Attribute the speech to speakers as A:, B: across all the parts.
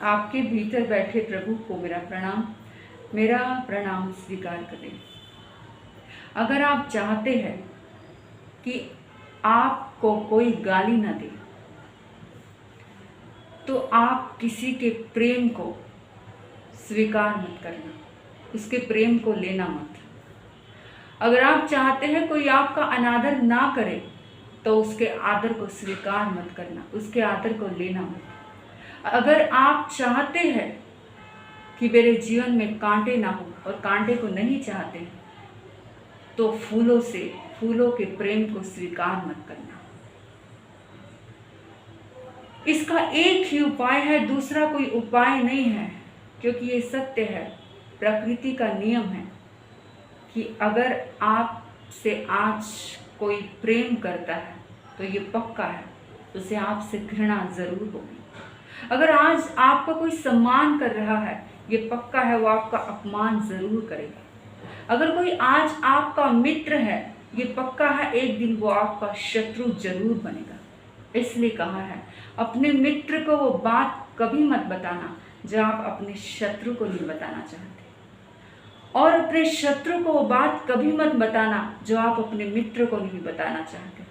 A: आपके भीतर बैठे प्रभु को मेरा प्रणाम स्वीकार करें। अगर आप चाहते हैं कि आपको कोई गाली न दे, तो आप किसी के प्रेम को स्वीकार मत करना, उसके प्रेम को लेना मत। अगर आप चाहते हैं कोई आपका अनादर ना करे, तो उसके आदर को स्वीकार मत करना, उसके आदर को लेना मत। अगर आप चाहते हैं कि मेरे जीवन में कांटे ना हो और कांटे को नहीं चाहते, तो फूलों के प्रेम को स्वीकार मत करना। इसका एक ही उपाय है, दूसरा कोई उपाय नहीं है, क्योंकि ये सत्य है, प्रकृति का नियम है कि अगर आपसे आज कोई प्रेम करता है तो ये पक्का है उसे आपसे घृणा जरूर होगी। अगर आज आपका कोई सम्मान कर रहा है, ये पक्का है वो आपका अपमान जरूर करेगा। अगर कोई आज आपका मित्र है, ये पक्का है एक दिन वो आपका शत्रु जरूर बनेगा। इसलिए कहा है, अपने मित्र को वो बात कभी मत बताना जो आप अपने शत्रु को नहीं बताना चाहते, और अपने शत्रु को वो बात कभी मत बताना जो आप अपने मित्र को नहीं बताना चाहते,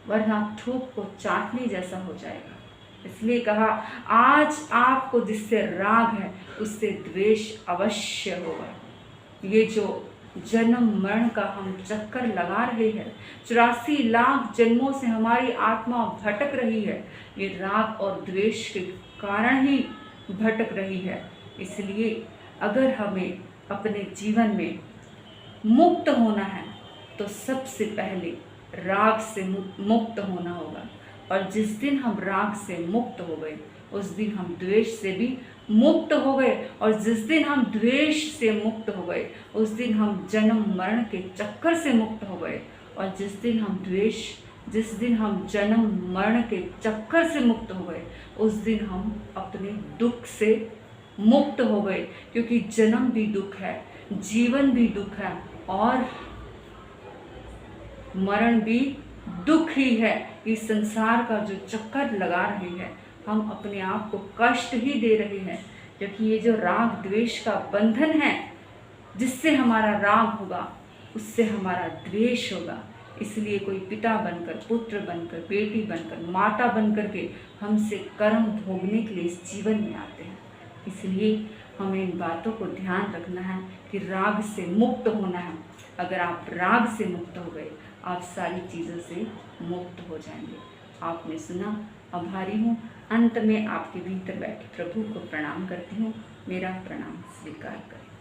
A: वरना थूक को चाटने जैसा हो जाएगा। इसलिए कहा, आज आपको जिससे राग है उससे द्वेष अवश्य होगा। ये जो जन्म मरण का हम चक्कर लगा रहे हैं, 84 लाख जन्मों से हमारी आत्मा भटक रही है, ये राग और द्वेष के कारण ही भटक रही है। इसलिए अगर हमें अपने जीवन में मुक्त होना है तो सबसे पहले राग से मुक्त होना होगा, और जिस दिन हम राग से मुक्त हो गए उस दिन हम द्वेष से भी मुक्त हो गए, और जिस दिन हम द्वेष से मुक्त हो गए उस दिन हम जन्म मरण के चक्कर से मुक्त हो गए, और जिस दिन हम जन्म मरण के चक्कर से मुक्त हो गए उस दिन हम अपने दुख से मुक्त हो गए। क्योंकि जन्म भी दुख है, जीवन भी दुख है, और मरण भी दुख ही है। इस संसार का जो चक्कर लगा रहे हैं, हम अपने आप को कष्ट ही दे रहे हैं, क्योंकि ये जो राग द्वेष का बंधन है, जिससे हमारा राग होगा उससे हमारा द्वेष होगा। इसलिए कोई पिता बनकर, पुत्र बनकर, बेटी बनकर, माता बनकर के हमसे कर्म भोगने के लिए इस जीवन में आते हैं। इसलिए हमें इन बातों को ध्यान रखना है कि राग से मुक्त होना है। अगर आप राग से मुक्त हो गए, आप सारी चीज़ों से मुक्त हो जाएंगे। आपने सुना, आभारी हूँ। अंत में आपके भीतर बैठे प्रभु को प्रणाम करती हूँ, मेरा प्रणाम स्वीकार करें।